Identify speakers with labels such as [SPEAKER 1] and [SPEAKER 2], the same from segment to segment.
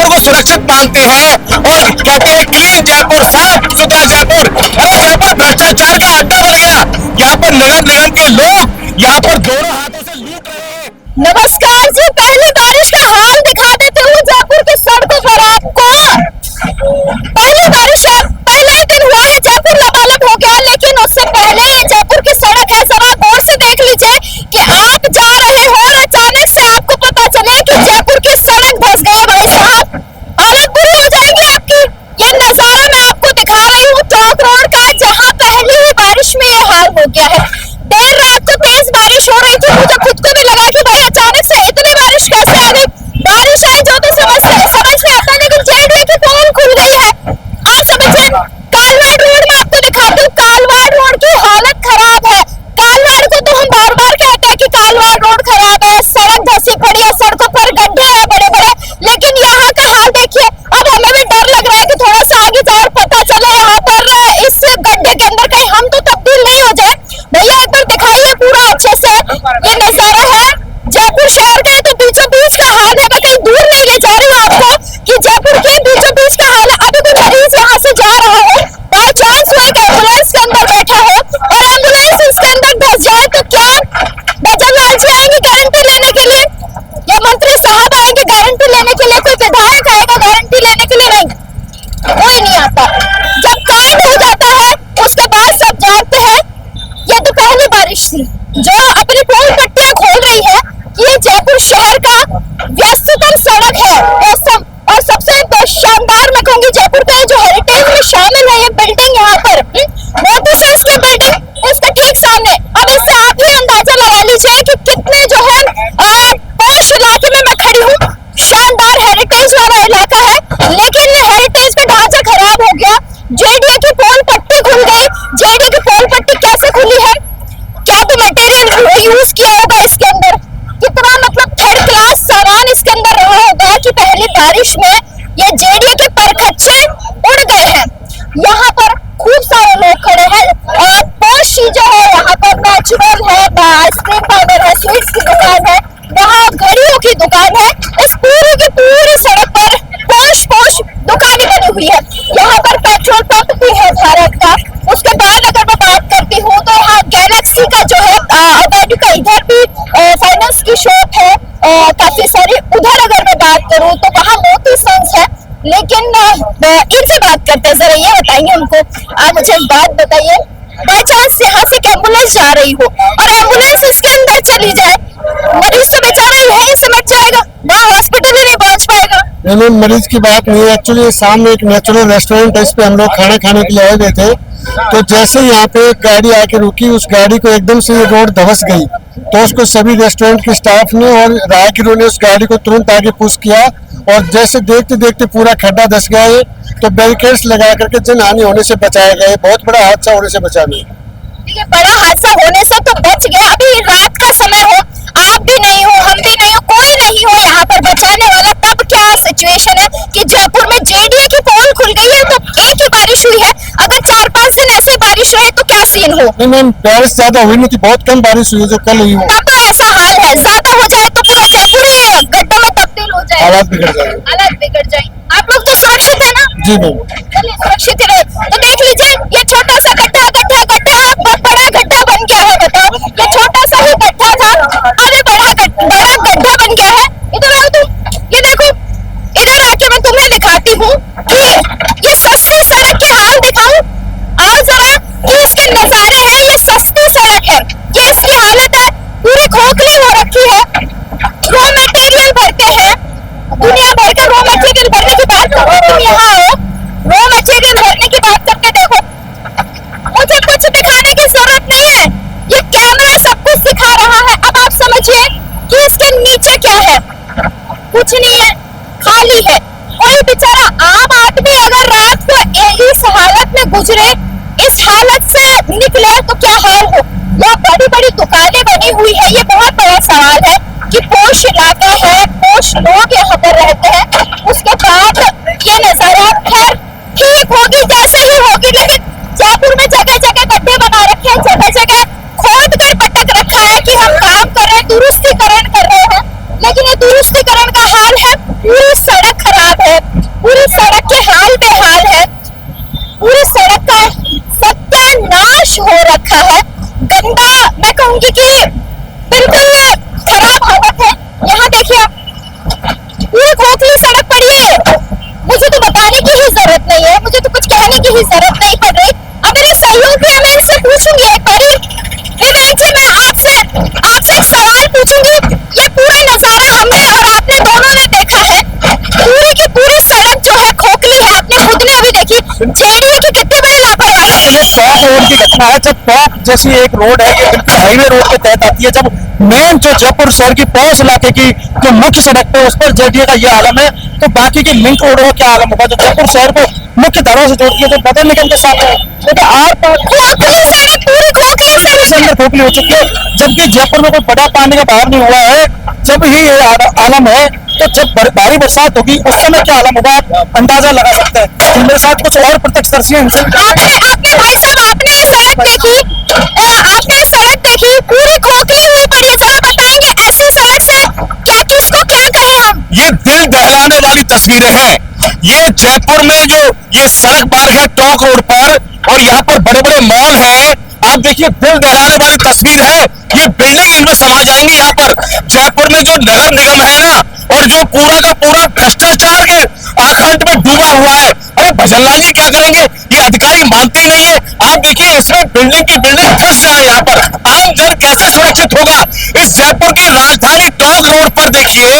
[SPEAKER 1] जयपुर को सुरक्षित मानते हैं और कहते हैं क्लीन जयपुर, साफ सुथरा जयपुर। अरे यहाँ पर भ्रष्टाचार का अड्डा बन गया। यहाँ पर नगर निगम के लोग यहाँ पर दोनों हाथों से लूट रहे हैं।
[SPEAKER 2] नमस्कार जी, पहले बारिश का हाल दिखा देते हुए जयपुर की सड़कों पर आपको। पहली बारिश है, पहले ही दिन हुआ है, जयपुर लबालब हो गया। लेकिन उससे पहले ये जयपुर की सड़क है, जरा गौर से देख लीजिए कि आप जा रहे हो और अचानक से आपको पता चले कि जयपुर की सड़क धंस गया। भाई साहब, हालत बुरी हो जाएगी आपकी। ये नजारा मैं आपको दिखा रही हूँ चौक रोड का, जहाँ पहली ही बारिश में ये हाल हो गया है। देर रात को तेज बारिश हो रही थी, मुझे खुद को भी लगा कि भाई अचानक से इतनी बारिश कैसे आ गई। बारिश आई जो तो समझ में आता है, लेकिन जेडीए की पोल खुल गई है। आप समझिए, कालवाड़ रोड में आपको दिखाती हूँ, कालवाड़ रोड की हालत खराब है। कालवाड़ को तो हम बार बार कहते हैं कि कालवाड़ रोड खराब है, सड़क धसी पड़ी है, सड़कों पर गड्ढे हैं बड़े बड़े। लेकिन यहाँ का हाल देखिए, अब हमें भी डर लग रहा है कि थोड़ा सा आगे जाए और पता चले यहाँ पर इस गड्ढे के अंदर कहीं हम तो तब्दील नहीं हो जाए। भैया एक बार दिखाइए पूरा अच्छे से। ये नजारा है जयपुर शहर का, तो बीचों बीच का हाल है। मैं कहीं दूर नहीं ले जा रही हूँ आपको कि जयपुर के बीचों बीच का हाल है। अभी कोई मरीज यहाँ से जा रहा हो, बाई चांस वो एक एम्बुलेंस के अंदर बैठा हो और एम्बुलेंस इसके अंदर धस जाए तो क्या बजरलाल जी आएंगे गारंटी लेने के लिए, या मंत्री साहब आएंगे गारंटी लेने के लिए, कोई विधायक आएगा गारंटी लेने के लिए? नहीं, कोई नहीं आता। जब कांड हो जाता है उसके बाद सब जानते हैं। ये तो पहली बारिश थी जो अपनी पोल पट्टियां खोल रही है कि ये जयपुर शहर का व्यस्ततम सड़क है ऐसा। और सबसे शानदार मैं कहूंगी, जयपुर का जो हेरिटेज में शामिल है ये बिल्डिंग, यहाँ पर मोटू सेंस की बिल्डिंग, उसके ठीक सामने। अब इससे आप ही अंदाजा लगा लीजिए कि कितने जो है पॉश इलाके में मैं खड़ी हूँ। शानदार हेरिटेज वाला इलाका है, लेकिन हेरिटेज का ढांचा खराब हो गया। जेडीए की पोल पट्टी खुल गई। जेडीए की पोल पट्टी कैसे खुली है? क्या तो मटेरियल यूज किया होगा इसके अंदर, कितना मतलब थर्ड क्लास सामान इसके अंदर रहा होगा कि पहली बारिश में ये जेडीए के परखच्चे उड़ गए हैं। यहाँ पर खूब सारे लोग खड़े हैं और पॉश जो है यहाँ पर नेचुरल है, आइसक्रीम पार्लर है, स्वीट्स की दुकान है, वहाँ घड़ियों की दुकान है। इस पूरी की पूरी सड़क पर पॉश पॉश दुकानें बनी हुई है। यहाँ पर पेट्रोल पंप भी है भारत का। उसके बाद अगर मैं बात करती हूँ तो यहाँ गैलेक्सी का जो है अदानी का इधर भी फाइनेंस की शॉप है, काफी सारी। उधर अगर मैं बात करूँ तो वहाँ मोती सन्स है। लेकिन इनसे बात करते हैं, जरा ये बताइए हमको, आप मुझे एक बात बताइए, बाई चांस यहाँ से एक एम्बुलेंस जा रही हो और एम्बुलेंस इसके अंदर चली जाए, मरीज तो बेचारा यहीं से मर जाएगा, वहाँ हॉस्पिटल ही नहीं पहुँच पाएगा।
[SPEAKER 3] नहीं, मरीज की बात नहीं है। एक्चुअली सामने एक नेचुरल रेस्टोरेंट है, इस पे हम लोग खाना खाने के लिए आए हुए थे। तो जैसे ही यहाँ पे एक गाड़ी आके रुकी, उस गाड़ी को एकदम से ये रोड धंस गई। तो उसको सभी रेस्टोरेंट के स्टाफ ने और राहगीरों ने उस गाड़ी को तुरंत आगे पुश किया और जैसे देखते देखते पूरा खड्डा धंस गया है। तो बैरिकेड्स लगा करके जन हानि होने से बचाया गया है। बहुत बड़ा हादसा होने से बचा नहीं।
[SPEAKER 2] ये बड़ा हादसा होने से तो बच गया। अभी रात का समय हो, आप भी नहीं हो, हम भी नहीं हो, कोई नहीं हो यहाँ पर बचाने वाला। तब क्या सिचुएशन है कि जयपुर में जेडीए की पोल खुल गई है, तो एक ही बारिश हुई है। अगर 4-5 दिन ऐसे बारिश रहे तो क्या सीन हो?
[SPEAKER 3] नहीं मैम, बारिश ज्यादा हुई नहीं थी, बहुत कम बारिश हुई जो कल हुई हो।
[SPEAKER 2] तब ऐसा हाल है, ज्यादा हो जाए तो पूरे गड्ढों में तब्दील हो जाए,
[SPEAKER 3] हालात बिगड़ जाएंगे।
[SPEAKER 2] हालात बिगड़ जाए। आप लोग तो सुरक्षित है ना?
[SPEAKER 3] जी मैम,
[SPEAKER 2] चलिए सुरक्षित रहे। तो देख लीजिए, ये छोटा सा गड्ढा बहुत बड़ा गड्ढा बन गया है। बताओ, ये छोटा सा ही गड्ढा था, अब ये बड़ा गड्ढा बन गया है। इधर आओ तुम, ये देखो, इधर आके मैं तुम्हें दिखाती हूँ कि ये सस्ती सड़क के हाल दिखाऊं। आओ जरा, ये इसके नजारे हैं। ये सस्ती सड़क है, ये इसकी हालत है, पूरी खोखली हो रखी है। रॉ मटेरियल भरते हैं, दुनिया भर का रॉ मटेरियल भरने की बात करो। तुम यहाँ आओ, रॉ मटेरियल भरने की बात करते देखो। मुझे कुछ दिखाने की जरूरत नहीं है, ये कैमरा सब कुछ दिखा रहा है। अब आप समझिए कि इसके नीचे क्या है, कुछ नहीं है, खाली है। कोई बेचारा आम आदमी अगर रात को इस हालत में गुजरे, इस हालत से निकले तो क्या हाल हो। यहाँ बड़ी बड़ी दुकानें बनी हुई है। ये बहुत बड़ा सवाल है कि पोश इलाका है, पोश लोग यहाँ पर रहते हैं। उसके बाद ये नजारा खैर ठीक होगी जैसे ही होगी, लेकिन जयपुर में जगह जगह गड्ढे बना रखे हैं, जगह जगह खोद कर पटक रखा है कि हम काम कर रहे हैं, दुरुस्तीकरण कर रहे हैं। लेकिन ये दुरुस्तीकरण का हाल है, पूरी सड़क खराब है, कहूंगी कि बिल्कुल खराब हालत है। यहाँ देखिए पूरी खोखली सड़क पड़ी है। मुझे तो बताने की ही जरूरत नहीं है, मुझे तो कुछ कहने की ही जरूरत नहीं पड़ रही। अब मेरे सहयोगी है, मैं इनसे पूछूंगी एक बारी। विवेक जी, मैं आपसे एक सवाल पूछूंगी। ये पूरा नजारा हमने और आपने दोनों ने देखा है। पूरी की पूरी सड़क जो है खोखली है, आपने खुद ने अभी देखी। जेडीयू की कितनी बड़ी लापरवाही है।
[SPEAKER 1] ये टॉप रोड की घटना है। जब टॉप जैसी एक रोड है, ये बिल्कुल हाईवे रोड के तहत आती है। जब मेन जो जयपुर शहर की पौष इलाके की जो मुख्य सड़क है उस पर जेडीए का ये आलम है, तो बाकी की लिंक रोड का क्या आलम होगा जो जयपुर शहर को मुख्य धाराओं से जोड़ती है, जो नगर निगम के साथ है। देखिए आर पार
[SPEAKER 2] खोखली सड़क पूरी खोखली
[SPEAKER 1] से
[SPEAKER 2] सड़क
[SPEAKER 1] अंदर खोखली हो चुकी है। जबकि जयपुर में कोई बड़ा पानी का बहाव नहीं हुआ है। जब ही ये आलम है, तो जब भारी बरसात होगी उस समय क्या आलम होगा आप अंदाजा लगा सकते हैं। मेरे साथ कुछ और प्रत्यक्षदर्शी हैं, इनसे
[SPEAKER 2] आपने भाई साहब आपने सड़क देखी, आपने सड़क देखी पूरी खोखली हुई पड़ी है। जरा बताएंगे ऐसी सड़क से क्या, किसको क्या कहें हम।
[SPEAKER 1] ये दिल दहलाने वाली तस्वीरें हैं। ये जयपुर में जो ये सड़क मार्ग है टोंक रोड पर, और यहाँ पर बड़े बड़े मॉल हैं। आप देखिए दिल दहलाने वाली तस्वीर है। ये बिल्डिंग इनमें समा जाएंगी। यहाँ पर जयपुर में जो नगर निगम है ना, और जो पूरा का पूरा भ्रष्टाचार के आखंड में डूबा हुआ है। अरे भजनलाल जी क्या करेंगे, ये अधिकारी मानते ही नहीं है। आप देखिए इसमें बिल्डिंग की बिल्डिंग घुस जाए। यहाँ पर आम जन कैसे सुरक्षित होगा। इस जयपुर की राजधानी टोंक रोड पर देखिए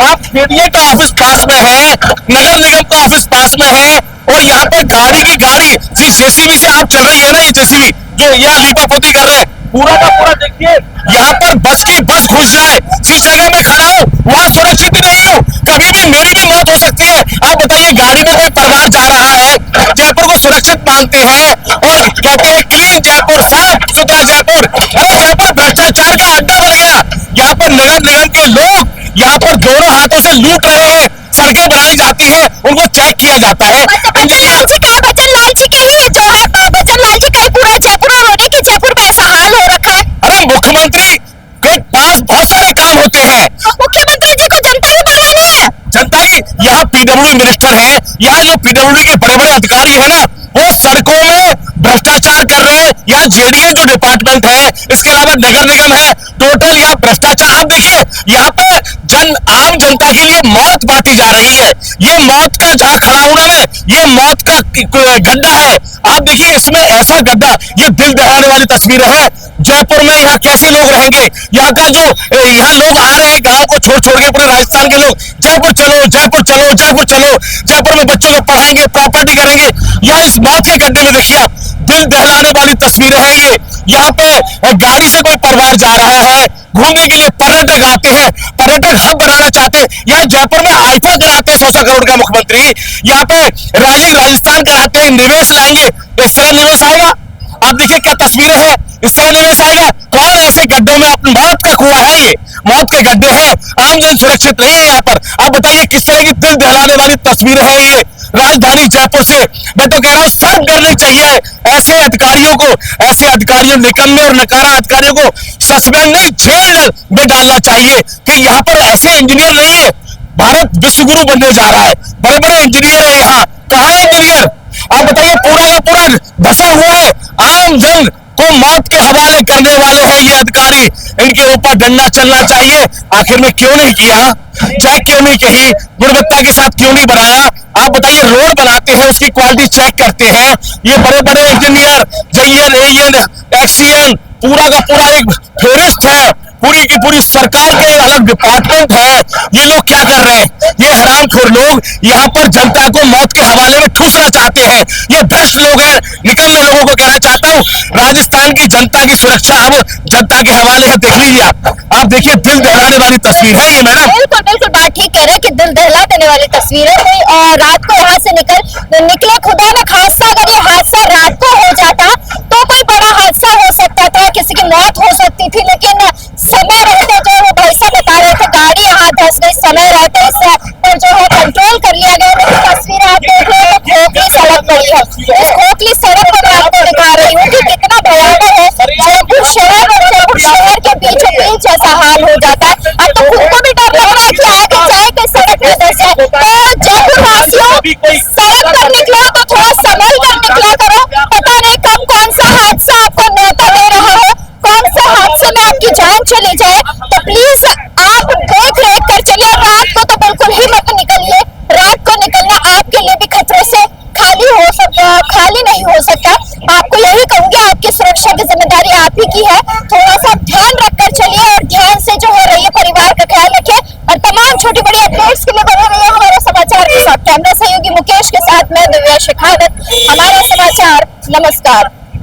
[SPEAKER 1] आप जेडीए का ऑफिस पास में है, नगर निगम का ऑफिस पास में है, और यहाँ पर गाड़ी की गाड़ी जिस जेसीबी से आप चल रही है ना, ये जेसीबी जो यहाँ लीपापोती कर रहे हैं, पूरा का पूरा देखिए यहाँ पर बस की बस घुस जाए। जिस जगह में खड़ा हूँ वहां सुरक्षित नहीं हूँ, कभी भी मेरी भी मौत हो सकती है। आप बताइए गाड़ी में कोई परिवार जा रहा है, जयपुर को सुरक्षित मानते हैं और कहते हैं क्लीन जयपुर, साफ सुथरा जयपुर। अरे यहाँ पर भ्रष्टाचार का अड्डा बन गया। यहाँ पर नगर निगम के लोग यहाँ पर दोनों हाथों से लूट रहे हैं। सड़कें बनाई जाती है, उनको चेक किया जाता है।
[SPEAKER 2] बचनलाल जी का ही जो है, बचनलाल जी का ही पूरा जयपुर रोड है कि जयपुर में ऐसा हाल हो रखा है।
[SPEAKER 1] अरे मुख्यमंत्री के पास बहुत सारे काम होते हैं।
[SPEAKER 2] मुख्यमंत्री जी को जनता ही बुलाना है।
[SPEAKER 1] जनता ही, यहाँ पीडब्ल्यू मिनिस्टर है, यहाँ जो पीडब्ल्यू के बड़े बड़े अधिकारी है ना, वो सड़कों में भ्रष्टाचार कर रहे हैं। यहाँ जेडीए जो डिपार्टमेंट है, इसके अलावा नगर निगम है, टोटल यहाँ भ्रष्टाचार। आप देखिए यहाँ पे आम जनता के लिए मौत बांटी जा रही है। ये मौत का जहां खड़ा हूं ना मैं, ये मौत का गड्ढा है। आप देखिए इसमें ऐसा गड्ढा, ये दिल दहलाने वाली तस्वीर है। जयपुर में यहाँ कैसे लोग रहेंगे। यहाँ का जो यहाँ लोग आ रहे हैं गांव को छोड़ छोड़ के, पूरे राजस्थान के लोग जयपुर चलो जयपुर चलो जयपुर चलो, जयपुर में बच्चों को पढ़ाएंगे, प्रॉपर्टी करेंगे। यहाँ इस मौत के गड्ढे में देखिए आप, दिल दहलाने वाली तस्वीरें हैं ये। यहाँ पे गाड़ी से कोई परिवार जा रहा है, घूमने के लिए पर्यटक आते हैं, पर्यटक हब बनाना चाहते हैं। यहाँ जयपुर में आईफा कराते हैं 100 करोड़ का मुख्यमंत्री, यहाँ पे राजीव राजस्थान कराते हैं, निवेश लाएंगे। इस तरह निवेश आएगा। आप देखिए क्या तस्वीरें हैं, इस तरह निवेश आएगा। कौन ऐसे गड्ढों में, अपनी मौत का कुआं है ये, मौत के गड्ढे हैं। आम जन सुरक्षित नहीं है यहाँ पर। आप बताइए किस तरह की दिल दहलाने वाली तस्वीरें हैं ये राजधानी जयपुर से। मैं तो कह रहा हूँ सब डरने चाहिए ऐसे अधिकारियों को, ऐसे अधिकारियों, निकम्मे और नकारा अधिकारियों को सस्पेंड नहीं, जेल में डालना चाहिए कि यहाँ पर ऐसे इंजीनियर नहीं है। भारत विश्वगुरु बनने जा रहा है, बड़े बड़े इंजीनियर है यहाँ। कहाँ है इंजीनियर? आप बताइए पूरा का पूरा धसा हुआ है। आम जन को मौत के हवाले करने वाले हैं ये अधिकारी। इनके ऊपर डंडा चलना चाहिए। आखिर में क्यों नहीं किया, चेक क्यों नहीं की, गुणवत्ता के साथ क्यों नहीं बनाया। आप बताइए रोड बनाते हैं, उसकी क्वालिटी चेक करते हैं। ये बड़े बड़े इंजीनियर, जेईएन, एईएन, एक्सीएन, पूरा का पूरा एक फेरिस्ट है। पूरी की पूरी सरकार के अलग डिपार्टमेंट है। ये लोग क्या कर रहे हैं? ये हरामखोर लोग यहाँ पर जनता को मौत के हवाले में ठूसना चाहते हैं। ये भ्रष्ट लोग हैं। निकम्मे लोगों को कहना चाहता हूँ, राजस्थान की जनता की सुरक्षा अब जनता के हवाले है। देख लीजिए आप देखिए दिल दहलाने वाली तस्वीर है ये मैडम।
[SPEAKER 2] बिल्कुल बिल्कुल बात ठीक कह रहे हैं कि दिल दहला देने वाली तस्वीर है। कोई रात को यहाँ से निकले, खुदा न खास्ता अगर ये हादसा रात को हो जाता तो कोई बड़ा हादसा हो सकता था, किसी की मौत हो सकती थी। लेकिन समय रहते, जो वो भाई साहब बता रहे थे, गाड़ी यहाँ धस गई, समय रहते इस पर जो है कंट्रोल कर लिया गया। लेकिन तस्वीर आप देख रहे हो तो खोखली सड़क पड़ी है। इस खोखली सड़क पर मैं आपको दिखा रही हूँ कि कितना भयंकर है। जयपुर शहर और जयपुर शहर के बीचों बीच ऐसा हाल हो जाता है। अब तो खुद को भी डर लग रहा है कि आगे जाएगा सड़क में धस जाए। तो जयपुर वासियों, सड़क पर निकलो तो थोड़ा संभल कर निकला करो। पता नहीं कब कौन सा हादसा आपको न्योता दे रहा है, कौन से हादसे में भी की है। थोड़ा सा ध्यान रखकर चलिए और ध्यान से जो है रहिए, परिवार का ख्याल रखिए और तमाम छोटी बड़ी अपडेट्स के लिए बने रहिए हमारे समाचार के साथ। कैमरा सहयोगी मुकेश के साथ मैं दिव्या शेखावत, हमारे समाचार। नमस्कार।